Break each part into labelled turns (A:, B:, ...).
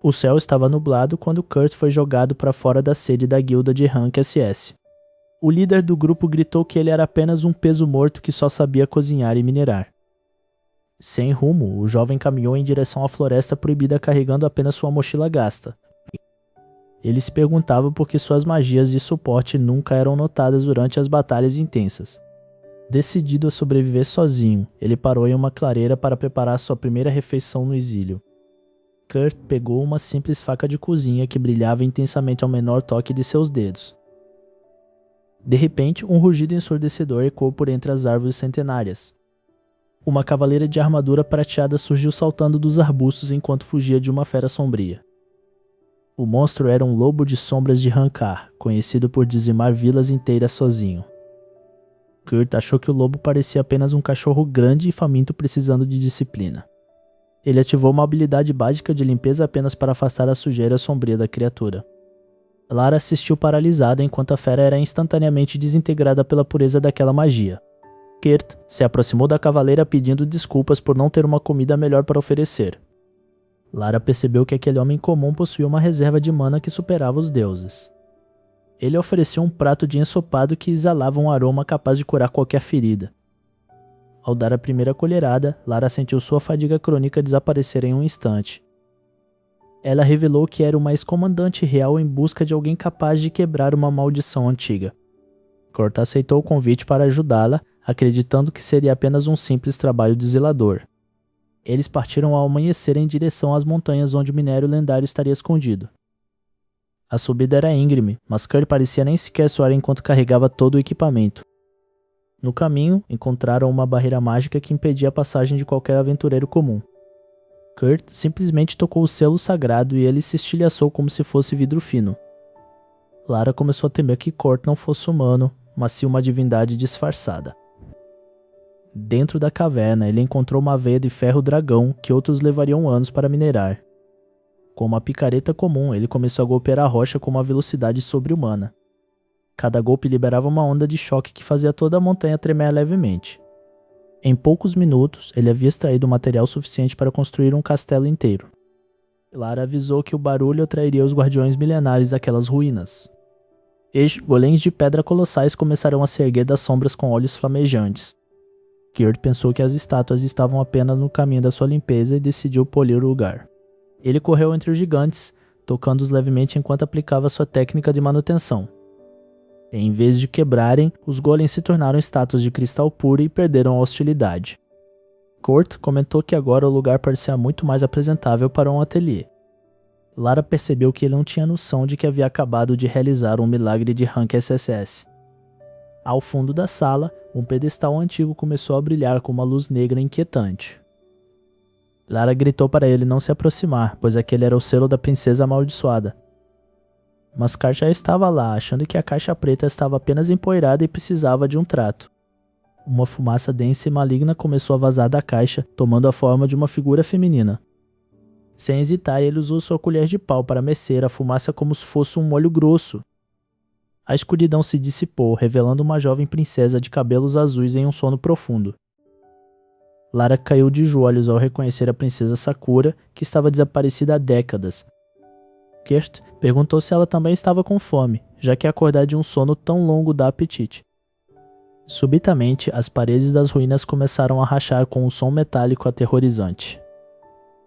A: O céu estava nublado quando Kurt foi jogado para fora da sede da guilda de Rank SS. O líder do grupo gritou que ele era apenas um peso morto que só sabia cozinhar e minerar. Sem rumo, o jovem caminhou em direção à floresta proibida carregando apenas sua mochila gasta. Ele se perguntava por que suas magias de suporte nunca eram notadas durante as batalhas intensas. Decidido a sobreviver sozinho, ele parou em uma clareira para preparar sua primeira refeição no exílio. Kurt pegou uma simples faca de cozinha que brilhava intensamente ao menor toque de seus dedos. De repente, um rugido ensurdecedor ecoou por entre as árvores centenárias. Uma cavaleira de armadura prateada surgiu saltando dos arbustos enquanto fugia de uma fera sombria. O monstro era um lobo de sombras de Rankar, conhecido por dizimar vilas inteiras sozinho. Kurt achou que o lobo parecia apenas um cachorro grande e faminto precisando de disciplina. Ele ativou uma habilidade básica de limpeza apenas para afastar a sujeira sombria da criatura. Lara assistiu paralisada enquanto a fera era instantaneamente desintegrada pela pureza daquela magia. Kurt se aproximou da cavaleira pedindo desculpas por não ter uma comida melhor para oferecer. Lara percebeu que aquele homem comum possuía uma reserva de mana que superava os deuses. Ele ofereceu um prato de ensopado que exalava um aroma capaz de curar qualquer ferida. Ao dar a primeira colherada, Lara sentiu sua fadiga crônica desaparecer em um instante. Ela revelou que era uma ex-comandante real em busca de alguém capaz de quebrar uma maldição antiga. Kurt aceitou o convite para ajudá-la, acreditando que seria apenas um simples trabalho de zelador. Eles partiram ao amanhecer em direção às montanhas onde o minério lendário estaria escondido. A subida era íngreme, mas Kurt parecia nem sequer suar enquanto carregava todo o equipamento. No caminho, encontraram uma barreira mágica que impedia a passagem de qualquer aventureiro comum. Kurt simplesmente tocou o selo sagrado e ele se estilhaçou como se fosse vidro fino. Lara começou a temer que Kurt não fosse humano, mas sim uma divindade disfarçada. Dentro da caverna, ele encontrou uma veia de ferro dragão que outros levariam anos para minerar. Com uma picareta comum, ele começou a golpear a rocha com uma velocidade sobre-humana. Cada golpe liberava uma onda de choque que fazia toda a montanha tremer levemente. Em poucos minutos, ele havia extraído material suficiente para construir um castelo inteiro. Lara avisou que o barulho atrairia os guardiões milenares daquelas ruínas. Golems de pedra colossais começaram a se erguer das sombras com olhos flamejantes. Kurt pensou que as estátuas estavam apenas no caminho da sua limpeza e decidiu polir o lugar. Ele correu entre os gigantes, tocando-os levemente enquanto aplicava sua técnica de manutenção. Em vez de quebrarem, os golems se tornaram estátuas de cristal puro e perderam a hostilidade. Kurt comentou que agora o lugar parecia muito mais apresentável para um ateliê. Lara percebeu que ele não tinha noção de que havia acabado de realizar um milagre de Rank SSS. Ao fundo da sala, um pedestal antigo começou a brilhar com uma luz negra inquietante. Lara gritou para ele não se aproximar, pois aquele era o selo da princesa amaldiçoada. Mas Kurt já estava lá, achando que a caixa preta estava apenas empoeirada e precisava de um trato. Uma fumaça densa e maligna começou a vazar da caixa, tomando a forma de uma figura feminina. Sem hesitar, ele usou sua colher de pau para mexer a fumaça como se fosse um molho grosso. A escuridão se dissipou, revelando uma jovem princesa de cabelos azuis em um sono profundo. Lara caiu de joelhos ao reconhecer a princesa Sakura, que estava desaparecida há décadas. Kurt perguntou se ela também estava com fome, já que acordar de um sono tão longo dá apetite. Subitamente, as paredes das ruínas começaram a rachar com um som metálico aterrorizante.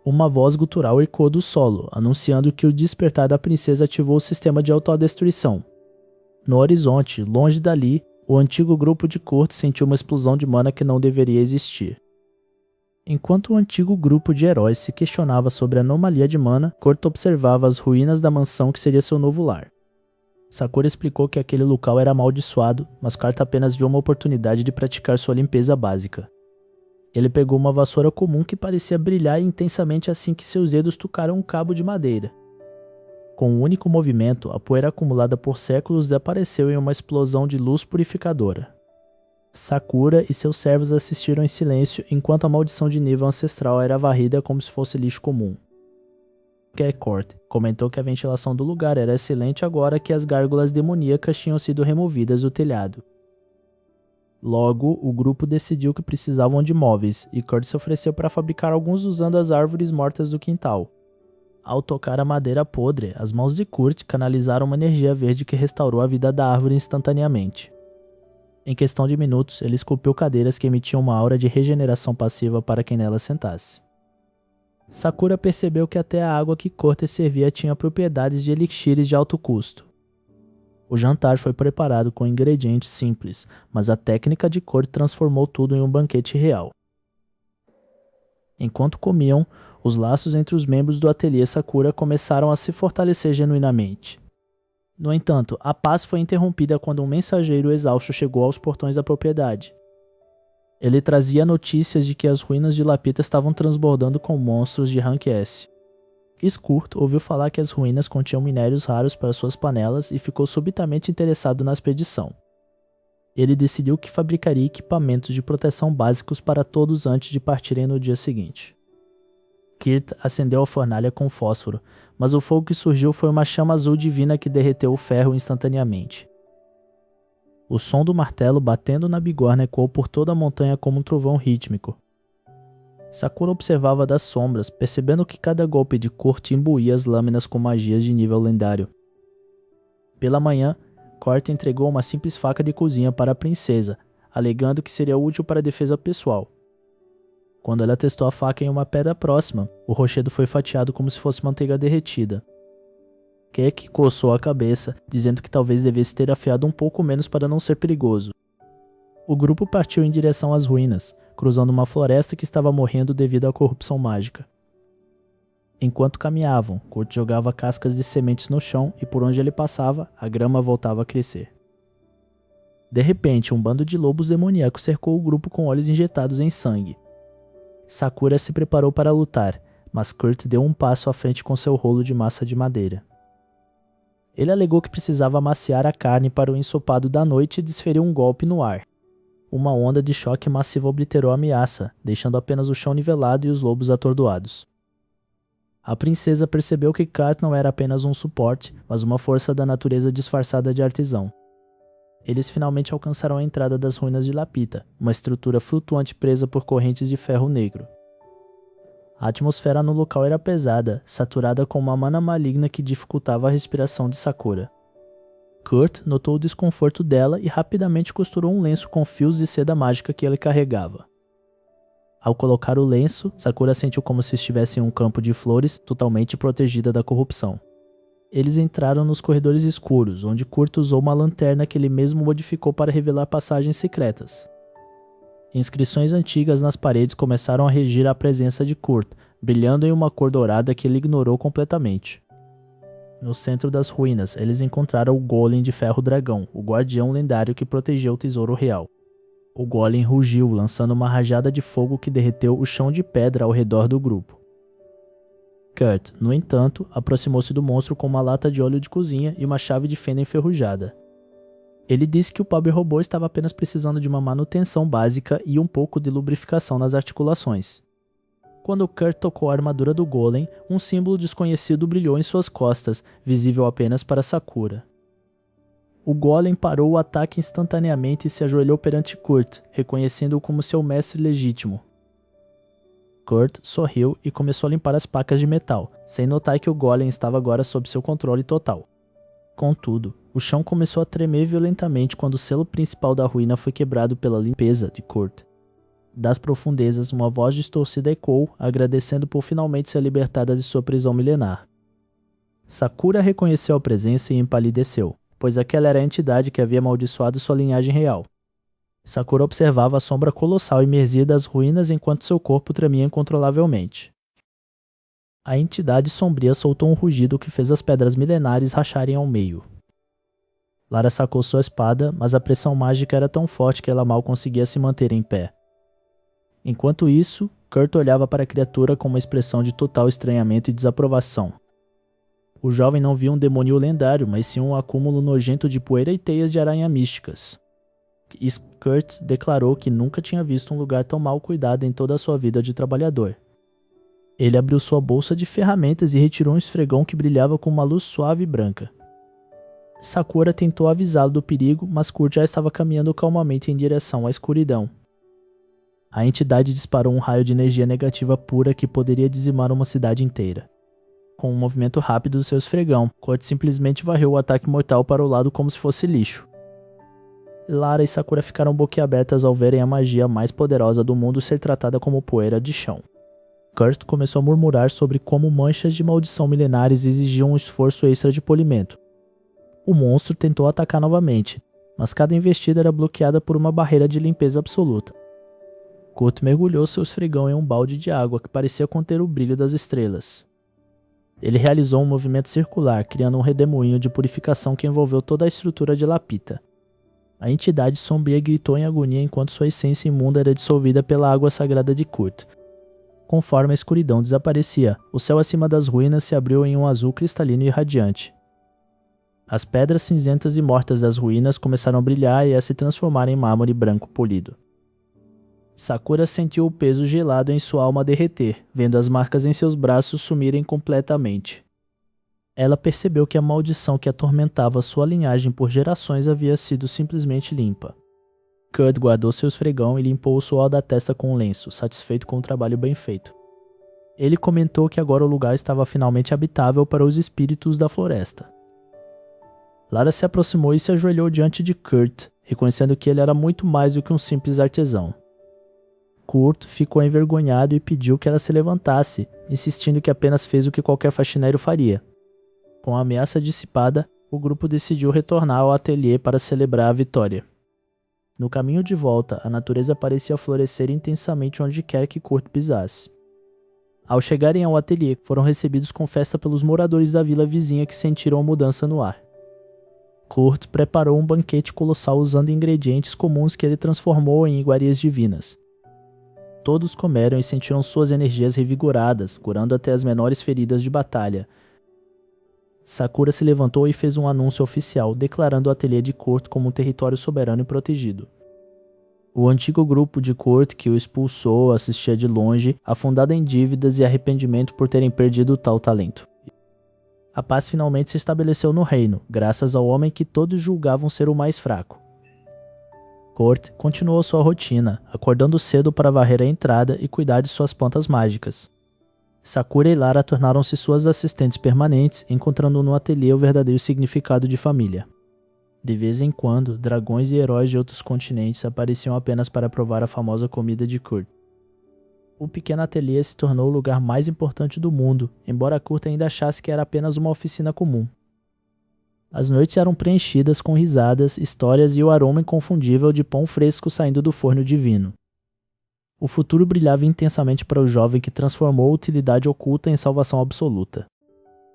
A: Uma voz gutural ecoou do solo, anunciando que o despertar da princesa ativou o sistema de autodestruição. No horizonte, longe dali, o antigo grupo de Kurt sentiu uma explosão de mana que não deveria existir. Enquanto o antigo grupo de heróis se questionava sobre a anomalia de mana, Kurt observava as ruínas da mansão que seria seu novo lar. Sakura explicou que aquele local era amaldiçoado, mas Kurt apenas viu uma oportunidade de praticar sua limpeza básica. Ele pegou uma vassoura comum que parecia brilhar intensamente assim que seus dedos tocaram um cabo de madeira. Com um único movimento, a poeira acumulada por séculos desapareceu em uma explosão de luz purificadora. Sakura e seus servos assistiram em silêncio enquanto a maldição de nível ancestral era varrida como se fosse lixo comum. Kurt comentou que a ventilação do lugar era excelente agora que as gárgulas demoníacas tinham sido removidas do telhado. Logo, o grupo decidiu que precisavam de móveis e Kurt se ofereceu para fabricar alguns usando as árvores mortas do quintal. Ao tocar a madeira podre, as mãos de Kurt canalizaram uma energia verde que restaurou a vida da árvore instantaneamente. Em questão de minutos, ele esculpiu cadeiras que emitiam uma aura de regeneração passiva para quem nelas sentasse. Sakura percebeu que até a água que Kurt servia tinha propriedades de elixires de alto custo. O jantar foi preparado com ingredientes simples, mas a técnica de Kurt transformou tudo em um banquete real. Enquanto comiam, os laços entre os membros do ateliê Sakura começaram a se fortalecer genuinamente. No entanto, a paz foi interrompida quando um mensageiro exausto chegou aos portões da propriedade. Ele trazia notícias de que as ruínas de Lapita estavam transbordando com monstros de Rank S. Skurt ouviu falar que as ruínas continham minérios raros para suas panelas e ficou subitamente interessado na expedição. Ele decidiu que fabricaria equipamentos de proteção básicos para todos antes de partirem no dia seguinte. Kirt acendeu a fornalha com fósforo, mas o fogo que surgiu foi uma chama azul divina que derreteu o ferro instantaneamente. O som do martelo batendo na bigorna ecoou por toda a montanha como um trovão rítmico. Sakura observava das sombras, percebendo que cada golpe de Kurt imbuía as lâminas com magias de nível lendário. Pela manhã, Kurt entregou uma simples faca de cozinha para a princesa, alegando que seria útil para a defesa pessoal. Quando ela testou a faca em uma pedra próxima, o rochedo foi fatiado como se fosse manteiga derretida. Kek coçou a cabeça, dizendo que talvez devesse ter afiado um pouco menos para não ser perigoso. O grupo partiu em direção às ruínas, cruzando uma floresta que estava morrendo devido à corrupção mágica. Enquanto caminhavam, Kurt jogava cascas de sementes no chão e por onde ele passava, a grama voltava a crescer. De repente, um bando de lobos demoníacos cercou o grupo com olhos injetados em sangue. Sakura se preparou para lutar, mas Kurt deu um passo à frente com seu rolo de massa de madeira. Ele alegou que precisava amaciar a carne para o ensopado da noite e desferiu um golpe no ar. Uma onda de choque massivo obliterou a ameaça, deixando apenas o chão nivelado e os lobos atordoados. A princesa percebeu que Kurt não era apenas um suporte, mas uma força da natureza disfarçada de artesão. Eles finalmente alcançaram a entrada das ruínas de Lapita, uma estrutura flutuante presa por correntes de ferro negro. A atmosfera no local era pesada, saturada com uma mana maligna que dificultava a respiração de Sakura. Kurt notou o desconforto dela e rapidamente costurou um lenço com fios de seda mágica que ele carregava. Ao colocar o lenço, Sakura sentiu como se estivesse em um campo de flores totalmente protegida da corrupção. Eles entraram nos corredores escuros, onde Kurt usou uma lanterna que ele mesmo modificou para revelar passagens secretas. Inscrições antigas nas paredes começaram a regir a presença de Kurt, brilhando em uma cor dourada que ele ignorou completamente. No centro das ruínas, eles encontraram o Golem de Ferro Dragão, o guardião lendário que protegeu o tesouro real. O Golem rugiu, lançando uma rajada de fogo que derreteu o chão de pedra ao redor do grupo. Kurt, no entanto, aproximou-se do monstro com uma lata de óleo de cozinha e uma chave de fenda enferrujada. Ele disse que o pobre robô estava apenas precisando de uma manutenção básica e um pouco de lubrificação nas articulações. Quando Kurt tocou a armadura do Golem, um símbolo desconhecido brilhou em suas costas, visível apenas para Sakura. O Golem parou o ataque instantaneamente e se ajoelhou perante Kurt, reconhecendo-o como seu mestre legítimo. Kurt sorriu e começou a limpar as placas de metal, sem notar que o Golem estava agora sob seu controle total. Contudo, o chão começou a tremer violentamente quando o selo principal da ruína foi quebrado pela limpeza de Kurt. Das profundezas, uma voz distorcida ecoou, agradecendo por finalmente ser libertada de sua prisão milenar. Sakura reconheceu a presença e empalideceu, pois aquela era a entidade que havia amaldiçoado sua linhagem real. Sakura observava a sombra colossal emergir das ruínas enquanto seu corpo tremia incontrolavelmente. A entidade sombria soltou um rugido que fez as pedras milenares racharem ao meio. Lara sacou sua espada, mas a pressão mágica era tão forte que ela mal conseguia se manter em pé. Enquanto isso, Kurt olhava para a criatura com uma expressão de total estranhamento e desaprovação. O jovem não via um demônio lendário, mas sim um acúmulo nojento de poeira e teias de aranha místicas. Kurt declarou que nunca tinha visto um lugar tão mal cuidado em toda a sua vida de trabalhador. Ele abriu sua bolsa de ferramentas e retirou um esfregão que brilhava com uma luz suave e branca. Sakura tentou avisá-lo do perigo, mas Kurt já estava caminhando calmamente em direção à escuridão. A entidade disparou um raio de energia negativa pura que poderia dizimar uma cidade inteira. Com um movimento rápido do seu esfregão, Kurt simplesmente varreu o ataque mortal para o lado como se fosse lixo. Lara e Sakura ficaram boquiabertas ao verem a magia mais poderosa do mundo ser tratada como poeira de chão. Kurt começou a murmurar sobre como manchas de maldição milenares exigiam um esforço extra de polimento. O monstro tentou atacar novamente, mas cada investida era bloqueada por uma barreira de limpeza absoluta. Kurt mergulhou seu esfregão em um balde de água que parecia conter o brilho das estrelas. Ele realizou um movimento circular, criando um redemoinho de purificação que envolveu toda a estrutura de Lapita. A entidade sombria gritou em agonia enquanto sua essência imunda era dissolvida pela água sagrada de Kurt. Conforme a escuridão desaparecia, o céu acima das ruínas se abriu em um azul cristalino e radiante. As pedras cinzentas e mortas das ruínas começaram a brilhar e a se transformar em mármore branco polido. Sakura sentiu o peso gelado em sua alma derreter, vendo as marcas em seus braços sumirem completamente. Ela percebeu que a maldição que atormentava sua linhagem por gerações havia sido simplesmente limpa. Kurt guardou seu esfregão e limpou o suor da testa com um lenço, satisfeito com o trabalho bem feito. Ele comentou que agora o lugar estava finalmente habitável para os espíritos da floresta. Lara se aproximou e se ajoelhou diante de Kurt, reconhecendo que ele era muito mais do que um simples artesão. Kurt ficou envergonhado e pediu que ela se levantasse, insistindo que apenas fez o que qualquer faxineiro faria. Com a ameaça dissipada, o grupo decidiu retornar ao ateliê para celebrar a vitória. No caminho de volta, a natureza parecia florescer intensamente onde quer que Kurt pisasse. Ao chegarem ao ateliê, foram recebidos com festa pelos moradores da vila vizinha que sentiram a mudança no ar. Kurt preparou um banquete colossal usando ingredientes comuns que ele transformou em iguarias divinas. Todos comeram e sentiram suas energias revigoradas, curando até as menores feridas de batalha. Sakura se levantou e fez um anúncio oficial, declarando o ateliê de Kurt como um território soberano e protegido. O antigo grupo de Kurt que o expulsou assistia de longe, afundado em dívidas e arrependimento por terem perdido tal talento. A paz finalmente se estabeleceu no reino, graças ao homem que todos julgavam ser o mais fraco. Kurt continuou sua rotina, acordando cedo para varrer a entrada e cuidar de suas plantas mágicas. Sakura e Lara tornaram-se suas assistentes permanentes, encontrando no ateliê o verdadeiro significado de família. De vez em quando, dragões e heróis de outros continentes apareciam apenas para provar a famosa comida de Kurt. O pequeno ateliê se tornou o lugar mais importante do mundo, embora Kurt ainda achasse que era apenas uma oficina comum. As noites eram preenchidas com risadas, histórias e o aroma inconfundível de pão fresco saindo do forno divino. O futuro brilhava intensamente para o jovem que transformou a utilidade oculta em salvação absoluta.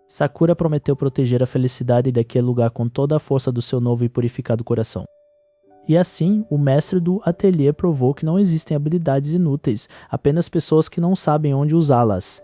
A: Sakura prometeu proteger a felicidade daquele lugar com toda a força do seu novo e purificado coração. E assim, o mestre do ateliê provou que não existem habilidades inúteis, apenas pessoas que não sabem onde usá-las.